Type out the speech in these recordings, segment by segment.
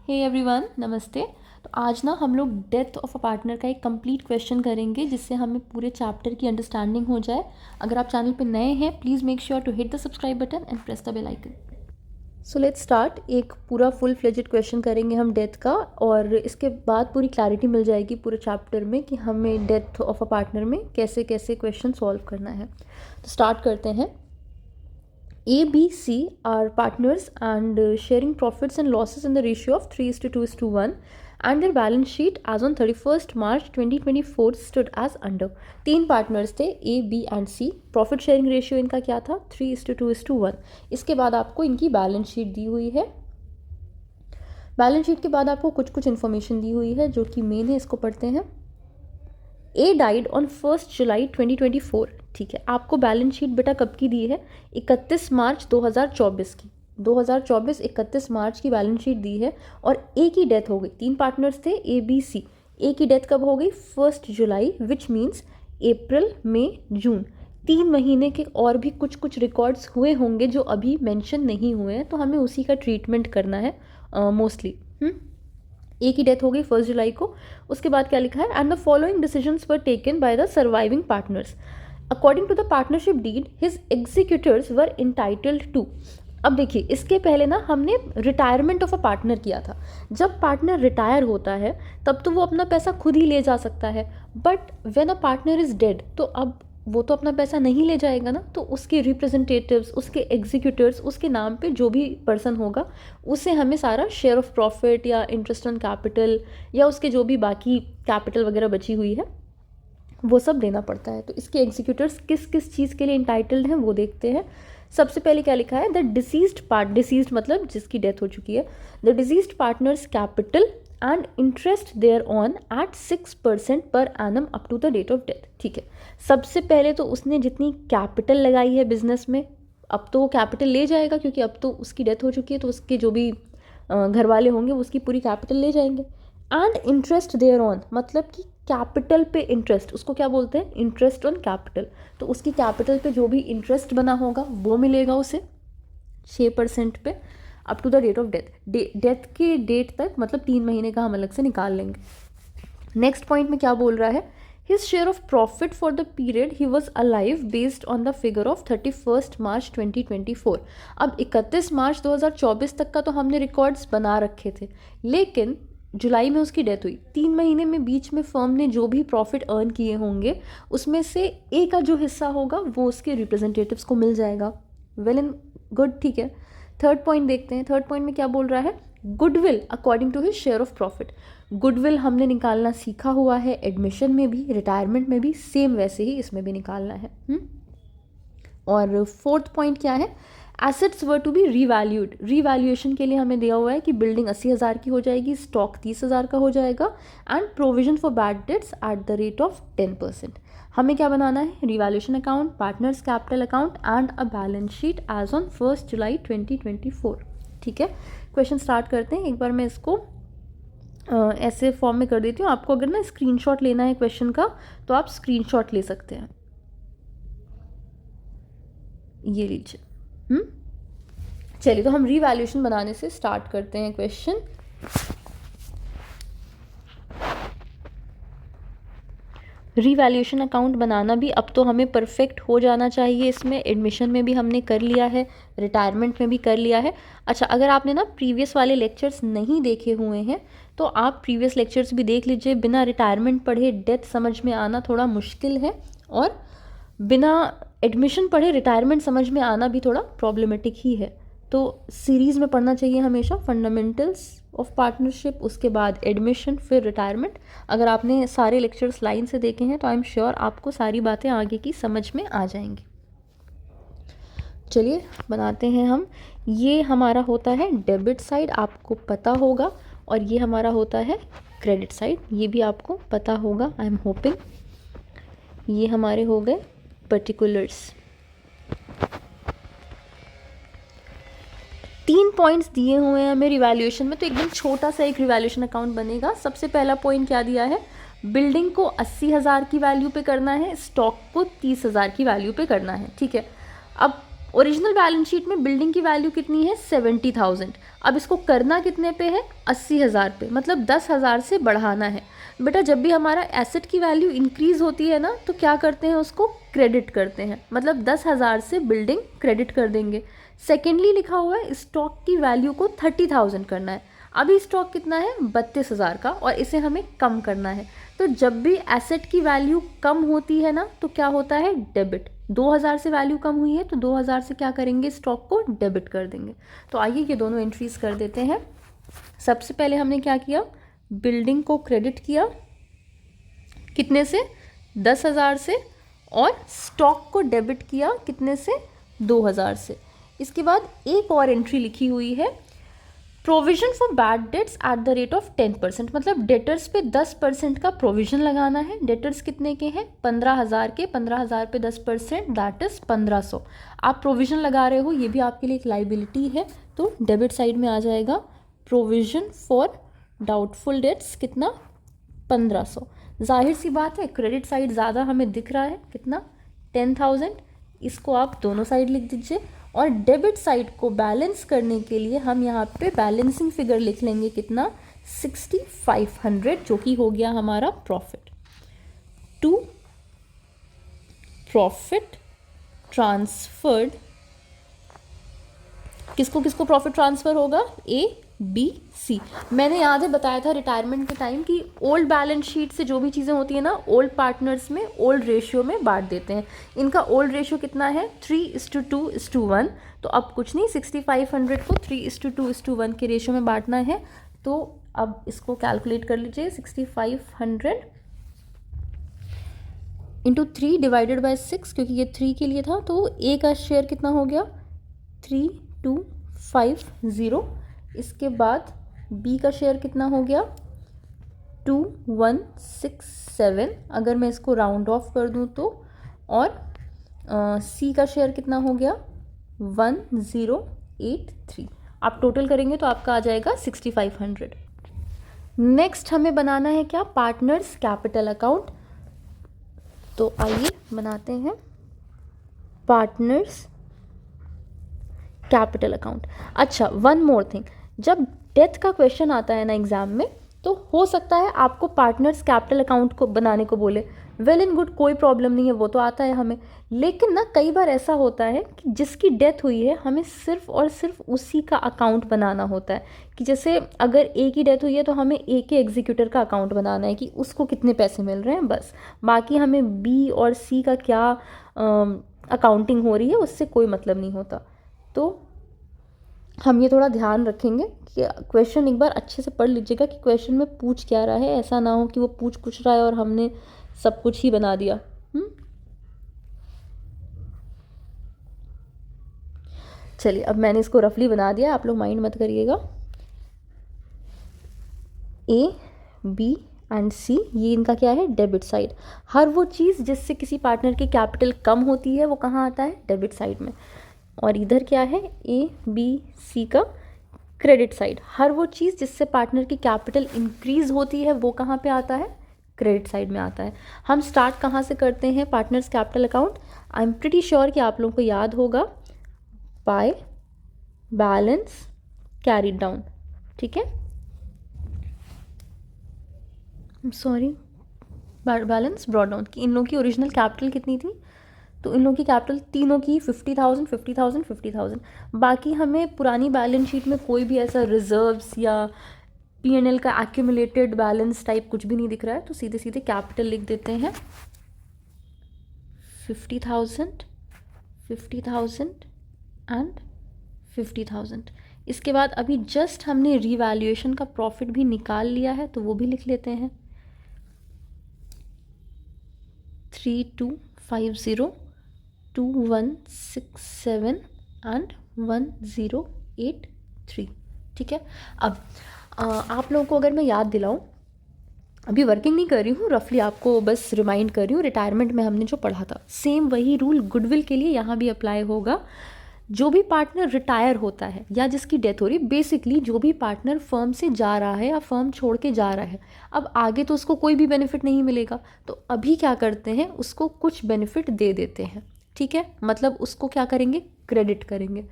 Hey everyone, नमस्ते। तो आज ना हम लोग डेथ ऑफ अ पार्टनर का एक कंप्लीट क्वेश्चन करेंगे जिससे हमें पूरे चैप्टर की अंडरस्टैंडिंग हो जाए। अगर आप चैनल पे नए हैं please make sure to hit the subscribe button and press the bell icon. So let's start. एक पूरा फुल फ्लेजेड क्वेश्चन करेंगे हम डेथ का, और इसके बाद पूरी क्लैरिटी मिल जाएगी पूरे चैप्टर में कि हमें डेथ ऑफ अ पार्टनर में कैसे कैसे क्वेश्चन सॉल्व करना है। तो स्टार्ट करते हैं। A, B, C are partners and sharing profits and losses in the ratio of 3:2:1, and their balance sheet as on 31st March 2024 stood as under। तीन partners थे A, B and C। Profit sharing ratio इनका क्या था? 3:2:1। इसके बाद आपको इनकी balance sheet दी हुई है। बैलेंस शीट के बाद आपको कुछ कुछ इन्फॉर्मेशन दी हुई है जो कि मेन है, इसको पढ़ते हैं। A died on 1 July 2024। ठीक है, आपको बैलेंस शीट बेटा कब की दी है? 31 मार्च 2024 की। 2024 31 मार्च की बैलेंस शीट दी है। और ए की डेथ हो गई। तीन पार्टनर्स थे ए, बी, सी। ए की डेथ कब हो गई? 1 जुलाई, विच मीन्स अप्रैल, मई, जून। 3 महीने के और भी कुछ कुछ रिकॉर्ड्स हुए होंगे जो अभी मेंशन नहीं हुए हैं, तो हमें उसी का ट्रीटमेंट करना है मोस्टली। ए की डेथ हो गई 1 जुलाई को। उसके बाद क्या लिखा है? And the following decisions were taken by the surviving partners according to the partnership deed his executors were entitled to. अब देखिए, इसके पहले ना हमने रिटायरमेंट ऑफ अ पार्टनर किया था। जब पार्टनर रिटायर होता है तब तो वो अपना पैसा खुद ही ले जा सकता है, but when a partner is dead तो अब वो तो अपना पैसा नहीं ले जाएगा ना, तो उसके रिप्रेजेंटेटिव्स, उसके एग्जीक्यूटर्स, उसके नाम पे जो भी पर्सन होगा उसे हमें सारा शेयर ऑफ प्रॉफिट या इंटरेस्ट ऑन कैपिटल या उसके जो भी बाकी कैपिटल वगैरह बची हुई है वो सब देना पड़ता है। तो इसके एग्जीक्यूटर्स किस किस चीज़ के लिए इंटाइटल्ड हैं वो देखते हैं। सबसे पहले क्या लिखा है? द डिसीज्ड मतलब जिसकी डेथ हो चुकी है, the deceased partner's capital and interest thereon at 6% per annum up to the date of death. ठीक है, सबसे पहले तो उसने जितनी कैपिटल लगाई है बिजनेस में, अब तो वो कैपिटल ले जाएगा क्योंकि अब तो उसकी डेथ हो चुकी है, तो उसके जो भी घर वाले होंगे वो उसकी पूरी कैपिटल ले जाएंगे। एंड इंटरेस्ट देयर ऑन मतलब कि कैपिटल पे इंटरेस्ट, उसको क्या बोलते हैं? Interest on capital. तो उसकी कैपिटल पे जो भी इंटरेस्ट बना होगा वो मिलेगा उसे 6% पे up to the date of death. Death के डेट तक मतलब 3 महीने का हम अलग से निकाल लेंगे। नेक्स्ट पॉइंट में क्या बोल रहा है? His share of profit for the period he was alive based on the figure of 31 मार्च 2024। अब 31 मार्च 2024 तक का तो हमने रिकॉर्ड्स बना रखे थे, लेकिन जुलाई में उसकी डेथ हुई। 3 महीने में बीच में फर्म ने जो भी प्रॉफिट अर्न किए होंगे उसमें से ए का जो हिस्सा होगा वो उसके रिप्रेजेंटेटिव्स को मिल जाएगा। वेल एंड गुड, ठीक है। थर्ड पॉइंट देखते हैं। थर्ड पॉइंट में क्या बोल रहा है? Goodwill according to his share of profit. Goodwill हमने निकालना सीखा हुआ है, एडमिशन में भी, रिटायरमेंट में भी, सेम वैसे ही इसमें भी निकालना है। और फोर्थ पॉइंट क्या है? Assets were to be revalued. Revaluation के लिए हमें दिया हुआ है कि बिल्डिंग 80,000 की हो जाएगी, स्टॉक 30,000 का हो जाएगा, and provision for bad debts at the rate of 10%। हमें क्या बनाना है? Revaluation account, partners capital account and a balance sheet as on 1 July 2024। ठीक है, क्वेश्चन स्टार्ट करते हैं। एक बार मैं इसको ऐसे फॉर्म में कर देती हूँ। आपको अगर ना स्क्रीनशॉट लेना है क्वेश्चन का तो आप स्क्रीनशॉट ले सकते हैं। ये लीजिए। चलिए, तो हम रीवैल्यूएशन बनाने से स्टार्ट करते हैं क्वेश्चन। रीवैल्यूएशन अकाउंट बनाना भी अब तो हमें परफेक्ट हो जाना चाहिए। इसमें एडमिशन में भी हमने कर लिया है, रिटायरमेंट में भी कर लिया है। अच्छा, अगर आपने ना प्रीवियस वाले लेक्चर्स नहीं देखे हुए हैं तो आप प्रीवियस लेक्चर्स भी देख लीजिए। बिना रिटायरमेंट पढ़े डेथ समझ में आना थोड़ा मुश्किल है, और बिना एडमिशन पढ़े रिटायरमेंट समझ में आना भी थोड़ा प्रॉब्लमेटिक ही है। तो सीरीज़ में पढ़ना चाहिए हमेशा। फंडामेंटल्स ऑफ पार्टनरशिप, उसके बाद एडमिशन, फिर रिटायरमेंट। अगर आपने सारे लेक्चर्स लाइन से देखे हैं तो आई एम श्योर आपको सारी बातें आगे की समझ में आ जाएंगी। चलिए बनाते हैं हम। ये हमारा होता है डेबिट साइड, आपको पता होगा, और ये हमारा होता है क्रेडिट साइड, ये भी आपको पता होगा आई एम होपिंग। ये हमारे हो गए पर्टिकुलर्स। 3 पॉइंट्स दिए हुए हैं हमें रिवैल्यूएशन में, तो एकदम छोटा सा एक रिवैल्यूएशन अकाउंट बनेगा। सबसे पहला पॉइंट क्या दिया है? बिल्डिंग को 80,000 की वैल्यू पे करना है, स्टॉक को 30,000 की वैल्यू पे करना है। ठीक है, अब ओरिजिनल बैलेंस शीट में बिल्डिंग की वैल्यू कितनी है 70,000। अब इसको करना कितने पे है 80,000 पे, मतलब 10,000 से बढ़ाना है। बेटा जब भी हमारा एसेट की वैल्यू इंक्रीज होती है ना तो क्या करते हैं, उसको क्रेडिट करते हैं, मतलब 10,000 से बिल्डिंग क्रेडिट कर देंगे। सेकेंडली लिखा हुआ है स्टॉक की वैल्यू को 30,000 करना है। अभी स्टॉक कितना है 32,000 का और इसे हमें कम करना है। तो जब भी एसेट की वैल्यू कम होती है ना तो क्या होता है डेबिट। 2,000 से वैल्यू कम हुई है तो 2,000 से क्या करेंगे, स्टॉक को डेबिट कर देंगे। तो आइए ये दोनों एंट्रीज कर देते हैं। सबसे पहले हमने क्या किया, बिल्डिंग को क्रेडिट किया कितने से 10,000 से, और स्टॉक को डेबिट किया कितने से 2,000 से। इसके बाद एक और एंट्री लिखी हुई है, provision for bad debts at the rate of 10%, मतलब डेटर्स पे 10% का प्रोविजन लगाना है। डेटर्स कितने के हैं 15,000 के, 15,000 पे 10% दैट इज 1,500। आप प्रोविजन लगा रहे हो, ये भी आपके लिए एक लाइबिलिटी है, तो डेबिट साइड में आ जाएगा प्रोविजन फॉर डाउटफुल डेट्स कितना 1,500। जाहिर सी बात है क्रेडिट साइड ज़्यादा हमें दिख रहा है कितना 10,000, इसको आप दोनों साइड लिख दीजिए। और डेबिट साइड को बैलेंस करने के लिए हम यहाँ पे बैलेंसिंग फिगर लिख लेंगे कितना 6,500, जो कि हो गया हमारा प्रॉफिट। टू प्रॉफिट ट्रांसफर्ड, किसको किसको प्रॉफिट ट्रांसफर होगा, ए बी सी। मैंने याद है बताया था रिटायरमेंट के टाइम कि ओल्ड बैलेंस शीट से जो भी चीज़ें होती है ना ओल्ड पार्टनर्स में ओल्ड रेशियो में बांट देते हैं। इनका ओल्ड रेशियो कितना है 3:2:1। तो अब कुछ नहीं 6,500 को 3:2:1 के रेशियो में बांटना है। तो अब इसको कैलकुलेट कर लीजिए, 6,500 इंटू 3 डिवाइडेड बाय 6, क्योंकि ये 3 के लिए था तो ए का शेयर कितना हो गया 3,250। इसके बाद बी का शेयर कितना हो गया 2,167, अगर मैं इसको राउंड ऑफ कर दूं तो, और सी का शेयर कितना हो गया 1,083। आप टोटल करेंगे तो आपका आ जाएगा 6,500। नेक्स्ट हमें बनाना है क्या, पार्टनर्स कैपिटल अकाउंट। तो आइए बनाते हैं पार्टनर्स कैपिटल अकाउंट। अच्छा वन मोर थिंग, जब डेथ का क्वेश्चन आता है ना एग्जाम में तो हो सकता है आपको पार्टनर्स कैपिटल अकाउंट को बनाने को बोले, वेल एंड गुड, कोई प्रॉब्लम नहीं है, वो तो आता है हमें। लेकिन ना कई बार ऐसा होता है कि जिसकी डेथ हुई है हमें सिर्फ और सिर्फ उसी का अकाउंट बनाना होता है, कि जैसे अगर ए की डेथ हुई है तो हमें ए के एग्जीक्यूटर का अकाउंट बनाना है कि उसको कितने पैसे मिल रहे हैं, बस। बाकी हमें बी और सी का क्या अकाउंटिंग हो रही है उससे कोई मतलब नहीं होता। तो हम ये थोड़ा ध्यान रखेंगे कि क्वेश्चन एक बार अच्छे से पढ़ लीजिएगा कि क्वेश्चन में पूछ क्या रहा है, ऐसा ना हो कि वो पूछ कुछ रहा है और हमने सब कुछ ही बना दिया। चलिए अब मैंने इसको रफली बना दिया, आप लोग माइंड मत करिएगा। ए बी एंड सी ये इनका क्या है डेबिट साइड। हर वो चीज़ जिससे किसी पार्टनर की कैपिटल कम होती है वो कहाँ आता है डेबिट साइड में। और इधर क्या है ए बी सी का क्रेडिट साइड। हर वो चीज़ जिससे पार्टनर की कैपिटल इंक्रीज होती है वो कहाँ पे आता है क्रेडिट साइड में आता है। हम स्टार्ट कहाँ से करते हैं partners capital account, I am pretty sure कि आप लोगों को याद होगा, बाय बैलेंस कैरीड डाउन, ठीक है, सॉरी बैलेंस ब्रॉट डाउन। कि इन लोगों की ओरिजिनल कैपिटल कितनी थी, तो इन लोगों की कैपिटल तीनों की 50,000 50,000 50,000। बाकी हमें पुरानी बैलेंस शीट में कोई भी ऐसा रिजर्व्स या P&L का एक्यूमुलेटेड बैलेंस टाइप कुछ भी नहीं दिख रहा है, तो सीधे सीधे कैपिटल लिख देते हैं 50,000 50,000 एंड 50,000। इसके बाद अभी जस्ट हमने रीवैल्यूएशन का प्रॉफिट भी निकाल लिया है तो वो भी लिख लेते हैं 3,250 2,167 एंड 1,083, ठीक है। अब आप लोगों को अगर मैं याद दिलाऊं, अभी वर्किंग नहीं कर रही हूँ, रफली आपको बस रिमाइंड कर रही हूँ, रिटायरमेंट में हमने जो पढ़ा था सेम वही रूल गुडविल के लिए यहाँ भी अप्लाई होगा। जो भी पार्टनर रिटायर होता है या जिसकी डेथ हो रही है, बेसिकली जो भी पार्टनर फर्म से जा रहा है या फर्म छोड़ के जा रहा है, अब आगे तो उसको कोई भी बेनिफिट नहीं मिलेगा, तो अभी क्या करते हैं उसको कुछ बेनिफिट दे देते हैं, ठीक है। मतलब उसको क्या करेंगे क्रेडिट करेंगे।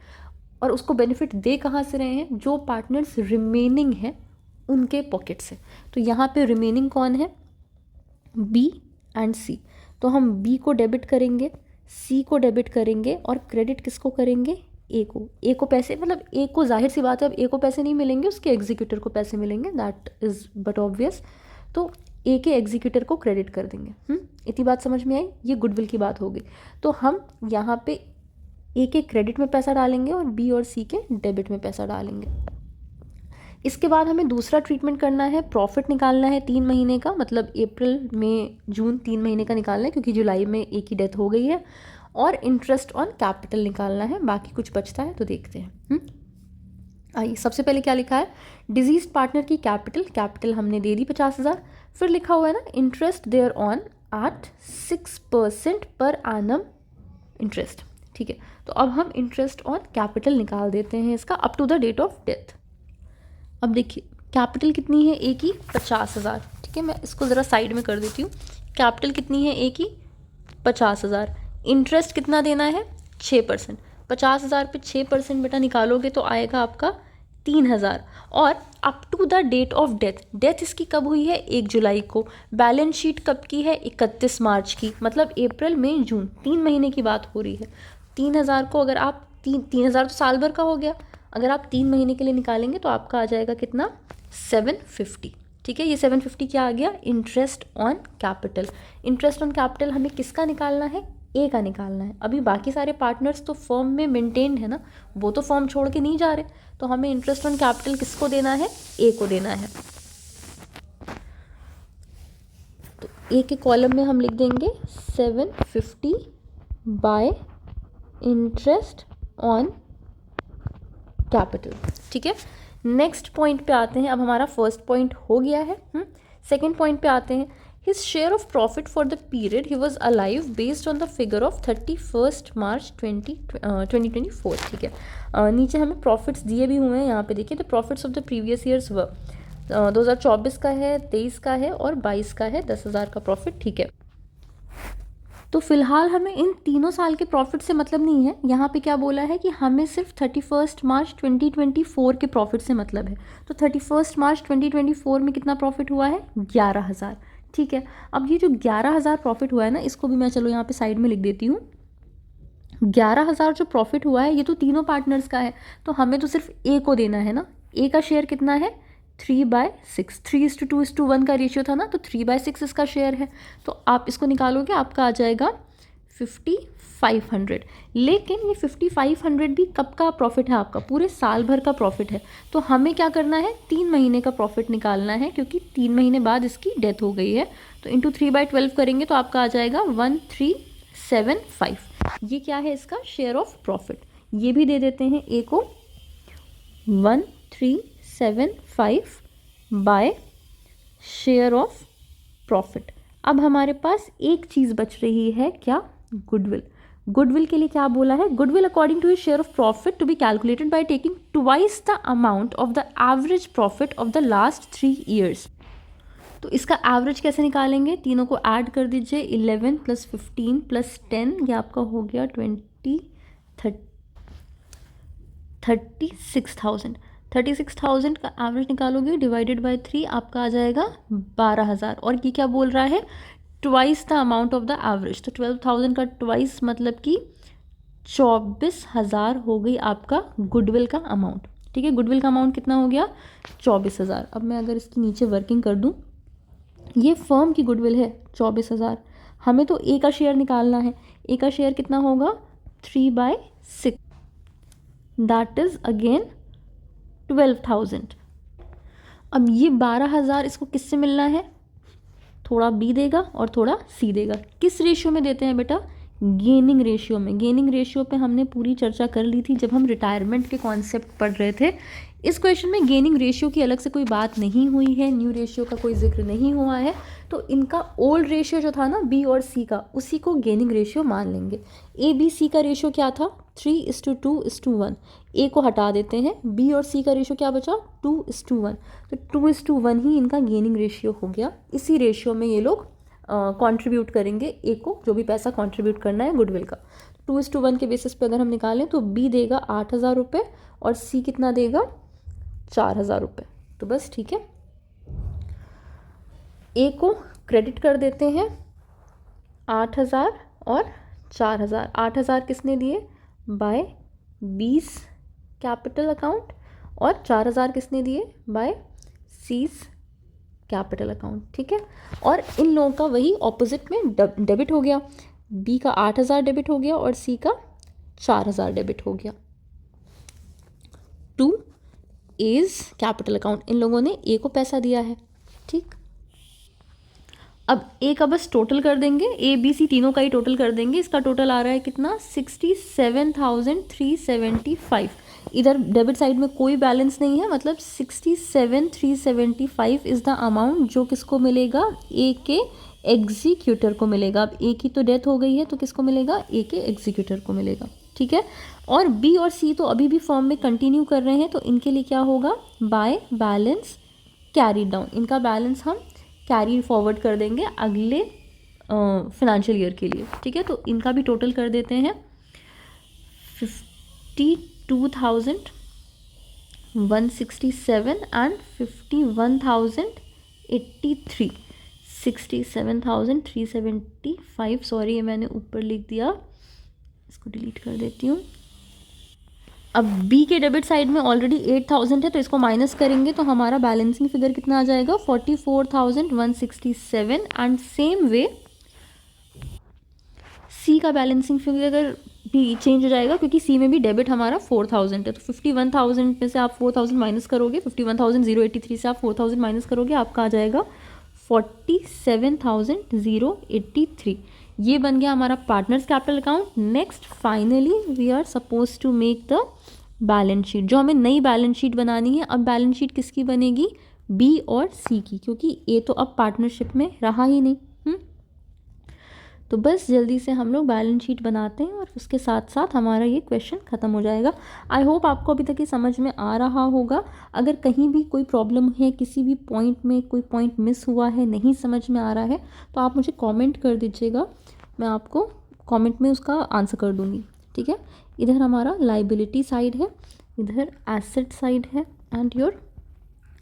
और उसको बेनिफिट दे कहाँ से रहे हैं, जो पार्टनर्स रिमेनिंग हैं उनके पॉकेट से। तो यहाँ पे रिमेनिंग कौन है, बी एंड सी। तो हम बी को डेबिट करेंगे, सी को डेबिट करेंगे और क्रेडिट किसको करेंगे, ए को। ए को पैसे, मतलब ए को जाहिर सी बात है अब ए को पैसे नहीं मिलेंगे, उसके एग्जीक्यूटर को पैसे मिलेंगे, दैट इज़ बट ऑब्वियस। तो ए के एग्जीक्यूटर को क्रेडिट कर देंगे। इतनी बात समझ में आई, ये गुडविल की बात होगी। तो हम यहाँ पे ए के क्रेडिट में पैसा डालेंगे और बी और सी के डेबिट में पैसा डालेंगे। इसके बाद हमें दूसरा ट्रीटमेंट करना है, प्रॉफिट निकालना है 3 महीने का, मतलब अप्रैल मई जून 3 महीने का निकालना है, क्योंकि जुलाई में ए की डेथ हो गई है। और इंटरेस्ट ऑन कैपिटल निकालना है, बाकी कुछ बचता है तो देखते हैं। आइए, सबसे पहले क्या लिखा है, डिजीज पार्टनर की कैपिटल हमने दे दी 50,000। फिर लिखा हुआ है ना, interest thereon at 6% per annum interest. ठीक है, तो अब हम इंटरेस्ट ऑन कैपिटल निकाल देते हैं इसका up to the date of death. अब देखिए कैपिटल कितनी है ए की, 50,000। ठीक है, मैं इसको ज़रा साइड में कर देती हूँ। कैपिटल कितनी है ए की, 50,000। इंटरेस्ट कितना देना है, 6%। 50,000 पे 6% बेटा निकालोगे तो आएगा आपका 3,000। और up to the date of death, death इसकी कब हुई है, 1 जुलाई को। बैलेंस शीट कब की है, 31 मार्च की, मतलब अप्रैल मई जून 3 महीने की बात हो रही है। 3,000 को अगर आप 3,000 तो साल भर का हो गया, अगर आप 3 महीने के लिए निकालेंगे तो आपका आ जाएगा कितना, 750। ठीक है, ये 750 क्या आ गया, interest on capital. Interest on capital हमें किसका निकालना है, ए का निकालना है। अभी बाकी सारे पार्टनर्स तो फर्म में मेंटेन्ड है ना, वो तो फर्म छोड़ के नहीं जा रहे, तो हमें इंटरेस्ट ऑन कैपिटल किसको देना है, ए को देना है। तो ए के कॉलम में हम लिख देंगे 750 बाय इंटरेस्ट ऑन कैपिटल। ठीक है, नेक्स्ट पॉइंट पे आते हैं। अब हमारा फर्स्ट पॉइंट हो गया है। सेकंड पॉइंट पे आते हैं। His share of profit for the period he was alive based on the figure of 31 मार्च 2024। ठीक है, नीचे हमें प्रॉफिट्स दिए भी हुए हैं, यहाँ पे देखिए। The profits of the previous years व 2024 का है, 23 का है और 22 का है, 10,000 का प्रॉफिट। ठीक है, तो फिलहाल हमें इन तीनों साल के प्रॉफिट से मतलब नहीं है। यहाँ पे क्या बोला है कि हमें सिर्फ 31 मार्च 2024 के प्रॉफिट से मतलब है। तो 31 मार्च 2024 में कितना प्रॉफिट हुआ है, 11,000। ठीक है, अब ये जो 11,000 प्रॉफिट हुआ है ना, इसको भी मैं चलो यहाँ पे साइड में लिख देती हूँ। 11,000 जो प्रॉफिट हुआ है ये तो तीनों पार्टनर्स का है, तो हमें तो सिर्फ ए को देना है ना। ए का शेयर कितना है, 3/6। 3:2:1 का रेशियो था ना, तो 3/6 इसका शेयर है। तो आप इसको निकालोगे, आपका आ जाएगा 5,500। लेकिन ये 5,500 भी कब का प्रॉफिट है, आपका पूरे साल भर का प्रॉफिट है। तो हमें क्या करना है, 3 महीने का प्रॉफिट निकालना है, क्योंकि 3 महीने बाद इसकी डेथ हो गई है। तो इंटू 3/12 करेंगे तो आपका आ जाएगा 1,375। ये क्या है, इसका शेयर ऑफ प्रॉफिट। ये भी दे देते हैं ए को, 1,375 बाय शेयर ऑफ प्रॉफिट। अब हमारे पास एक चीज़ बच रही है, क्या, गुडविल। गुडविल के लिए क्या बोला है, goodwill according to his share of profit to be calculated by taking twice the amount of the average profit of the last 3 years. तो इसका एवरेज कैसे निकालेंगे, तीनों को ऐड कर दीजिए, 11 + 15 + 10, ये आपका हो गया 36,000। 36,000 का एवरेज निकालोगे, डिवाइडेड बाय 3, आपका आ जाएगा 12,000। और ये क्या बोल रहा है, twice the amount of the average. तो 12,000 का ट्वाइस मतलब कि 24,000 हो गई आपका गुडविल का अमाउंट। ठीक है, गुडविल का अमाउंट कितना हो गया, 24,000। अब मैं अगर इसकी नीचे वर्किंग कर दूं, ये फर्म की गुडविल है 24,000। हमें तो ए का शेयर निकालना है। ए का शेयर कितना होगा, 3/6, दैट इज अगेन 12,000। अब ये 12,000 इसको किससे मिलना है, थोड़ा बी देगा और थोड़ा सी देगा। किस रेशियो में देते हैं बेटा, गेनिंग रेशियो में। गेनिंग रेशियो पे हमने पूरी चर्चा कर ली थी जब हम रिटायरमेंट के कॉन्सेप्ट पढ़ रहे थे। इस क्वेश्चन में गेनिंग रेशियो की अलग से कोई बात नहीं हुई है, न्यू रेशियो का कोई जिक्र नहीं हुआ है। तो इनका ओल्ड रेशियो जो था ना बी और सी का, उसी को गेनिंग रेशियो मान लेंगे। ए बी सी का रेशियो क्या था, 3:2:1। ए को हटा देते हैं, बी और सी का रेशियो क्या बचा, 2:1। तो 2:1 ही इनका गेनिंग रेशियो हो गया। इसी रेशियो में ये लोग कंट्रीब्यूट करेंगे ए को, जो भी पैसा कंट्रीब्यूट करना है गुडविल का। 2:1 के बेसिस पे अगर हम निकालें तो बी देगा 8,000 रुपये और सी कितना देगा 4,000 रुपये। तो बस ठीक है, ए को क्रेडिट कर देते हैं 8,000 और 4,000। 8,000 किसने दिए बाय बीस कैपिटल अकाउंट और 4,000 किसने दिए बाय सीज कैपिटल अकाउंट। ठीक है, और इन लोगों का वही ऑपोजिट में डेबिट हो गया, बी का 8,000 डेबिट हो गया और सी का 4,000 डेबिट हो गया टू एज कैपिटल अकाउंट। इन लोगों ने ए को पैसा दिया है। ठीक, अब ए का बस टोटल कर देंगे, ए बी सी तीनों का ही टोटल कर देंगे। इसका टोटल आ रहा है कितना 67,375। इधर डेबिट साइड में कोई बैलेंस नहीं है, मतलब 67,375 इज़ द अमाउंट जो किसको मिलेगा ए के एग्जीक्यूटर को मिलेगा। अब ए की तो डेथ हो गई है तो किसको मिलेगा ए के एग्जीक्यूटर को मिलेगा। ठीक है, और बी और सी तो अभी भी फॉर्म में कंटिन्यू कर रहे हैं तो इनके लिए क्या होगा बाय बैलेंस कैरी डाउन। इनका बैलेंस हम कैरी फॉरवर्ड कर देंगे अगले फिनेंशियल ईयर के लिए। ठीक है, तो इनका भी टोटल कर देते हैं 52,167 एंड 51,083। 67,375, सॉरी ये मैंने ऊपर लिख दिया, इसको डिलीट कर देती हूँ। अब बी के डेबिट साइड में ऑलरेडी 8,000 है तो इसको माइनस करेंगे तो हमारा बैलेंसिंग फिगर कितना आ जाएगा 44,167। एंड सेम वे सी का बैलेंसिंग फिगर भी चेंज हो जाएगा क्योंकि सी में भी डेबिट हमारा 4,000 है। तो 51,000 में से आप 4,000 माइनस करोगे, 51,083 से आप 4,000 माइनस करोगे, आपका आ जाएगा 47,083। ये बन गया हमारा partners capital account. Next finally we are suppose to make the balance sheet, जो हमें नई बैलेंस शीट बनानी है। अब बैलेंस शीट किसकी बनेगी बी और सी की, क्योंकि ए तो अब पार्टनरशिप में रहा ही नहीं। तो बस जल्दी से हम लोग बैलेंस शीट बनाते हैं और उसके साथ साथ हमारा ये क्वेश्चन ख़त्म हो जाएगा। आई होप आपको अभी तक ये समझ में आ रहा होगा। अगर कहीं भी कोई प्रॉब्लम है, किसी भी पॉइंट में कोई पॉइंट मिस हुआ है, नहीं समझ में आ रहा है, तो आप मुझे कमेंट कर दीजिएगा, मैं आपको कमेंट में उसका आंसर कर दूँगी। ठीक है, इधर हमारा लाइबिलिटी साइड है, इधर एसेट साइड है एंड योर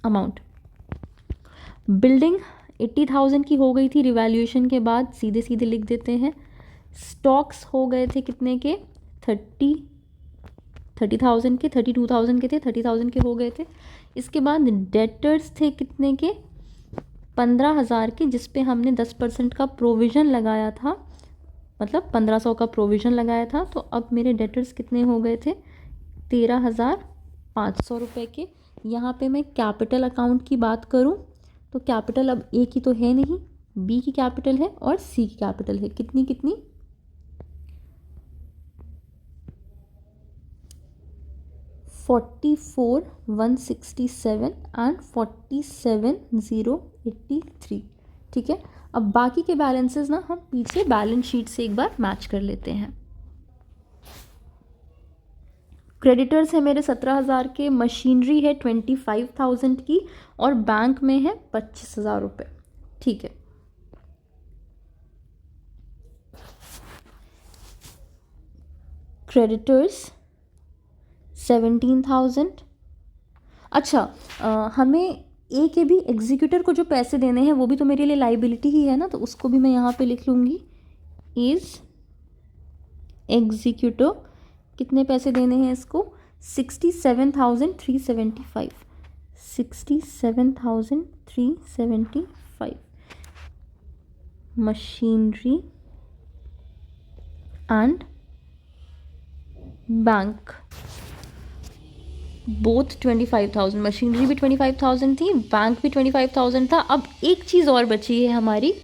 अमाउंट। बिल्डिंग 80,000 की हो गई थी रिवैल्यूएशन के बाद, सीधे सीधे लिख देते हैं। स्टॉक्स हो गए थे कितने के 30,000 के, 32,000 के थे, 30,000 के हो गए थे। इसके बाद डेटर्स थे कितने के 15,000 के, जिस पे हमने 10% का प्रोविज़न लगाया था, मतलब 1,500 का प्रोविज़न लगाया था। तो अब मेरे डेटर्स कितने हो गए थे 13,500 रुपये के। यहाँ पे मैं कैपिटल अकाउंट की बात करूँ तो कैपिटल अब ए की तो है नहीं, बी की कैपिटल है और सी की कैपिटल है। कितनी 44,167 एंड 47,083। ठीक है, अब बाकी के बैलेंसेस ना हम पीछे बैलेंस शीट से एक बार मैच कर लेते हैं। क्रेडिटर्स है मेरे 17,000 के, मशीनरी है 25,000 की और बैंक में है 25,000 रुपये। ठीक है, क्रेडिटर्स 17,000। अच्छा, हमें ए के भी एग्जीक्यूटर को जो पैसे देने हैं वो भी तो मेरे लिए लाइबिलिटी ही है ना, तो उसको भी मैं यहाँ पे लिख लूँगी इज एग्जीक्यूटर। कितने पैसे देने हैं इसको 67,375। 67,375 machinery and bank both 25,000। Machinery भी 25,000 थी, बैंक भी 25,000 था। अब एक चीज़ और बची है हमारी,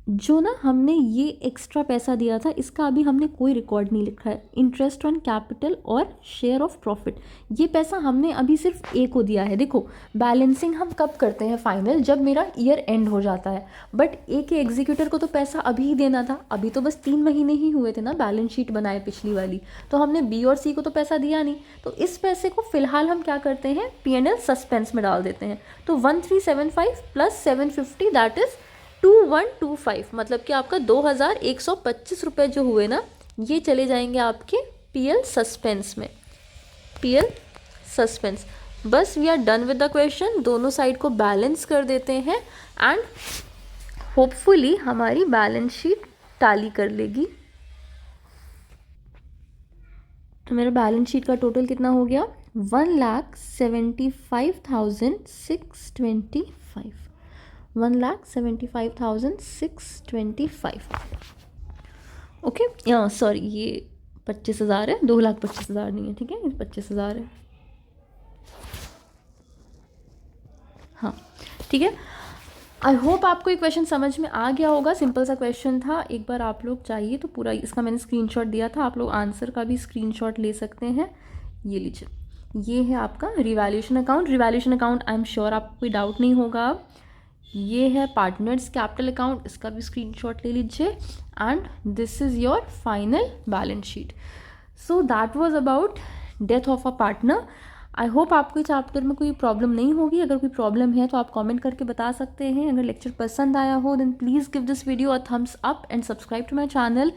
जो ना हमने ये एक्स्ट्रा पैसा दिया था, इसका अभी हमने कोई रिकॉर्ड नहीं लिखा है। इंटरेस्ट ऑन कैपिटल और शेयर ऑफ प्रॉफिट, ये पैसा हमने अभी सिर्फ ए को दिया है। देखो बैलेंसिंग हम कब करते हैं फाइनल, जब मेरा ईयर एंड हो जाता है, बट ए के एग्जीक्यूटर को तो पैसा अभी ही देना था। अभी तो बस 3 महीने ही हुए थे ना बैलेंस शीट बनाए पिछली वाली, तो हमने बी और सी को तो पैसा दिया नहीं। तो इस पैसे को फिलहाल हम क्या करते हैं P&L सस्पेंस में डाल देते हैं। तो 1375 प्लस 750 दैट इज़ 2125 मतलब कि आपका 2125 रुपये जो हुए ना, ये चले जाएंगे आपके पीएल सस्पेंस में, पीएल सस्पेंस। बस we are done with the question, दोनों साइड को बैलेंस कर देते हैं एंड होपफुली हमारी बैलेंस शीट टैली कर लेगी। तो मेरा बैलेंस शीट का टोटल कितना हो गया, 1,75,625, 1,75,625। ओके, सॉरी ये 25,000 है, 2,25,000 नहीं है, ठीक है, 25,000 है। हाँ ठीक है, आई होप आपको ये क्वेश्चन समझ में आ गया होगा। सिंपल सा क्वेश्चन था, एक बार आप लोग चाहिए तो पूरा इसका मैंने स्क्रीनशॉट दिया था, आप लोग आंसर का भी स्क्रीनशॉट ले सकते हैं। ये लीजिए, ये है आपका revaluation account. Revaluation account I am sure आपको कोई डाउट नहीं होगा। ये है पार्टनर्स कैपिटल अकाउंट, इसका भी स्क्रीनशॉट ले लीजिए and this is your final balance sheet. So that was about death of a partner. I hope आपको इस चैप्टर में कोई प्रॉब्लम नहीं होगी। अगर कोई प्रॉब्लम है तो आप कमेंट करके बता सकते हैं। अगर लेक्चर पसंद आया हो then please give this video a thumbs up and subscribe to my channel.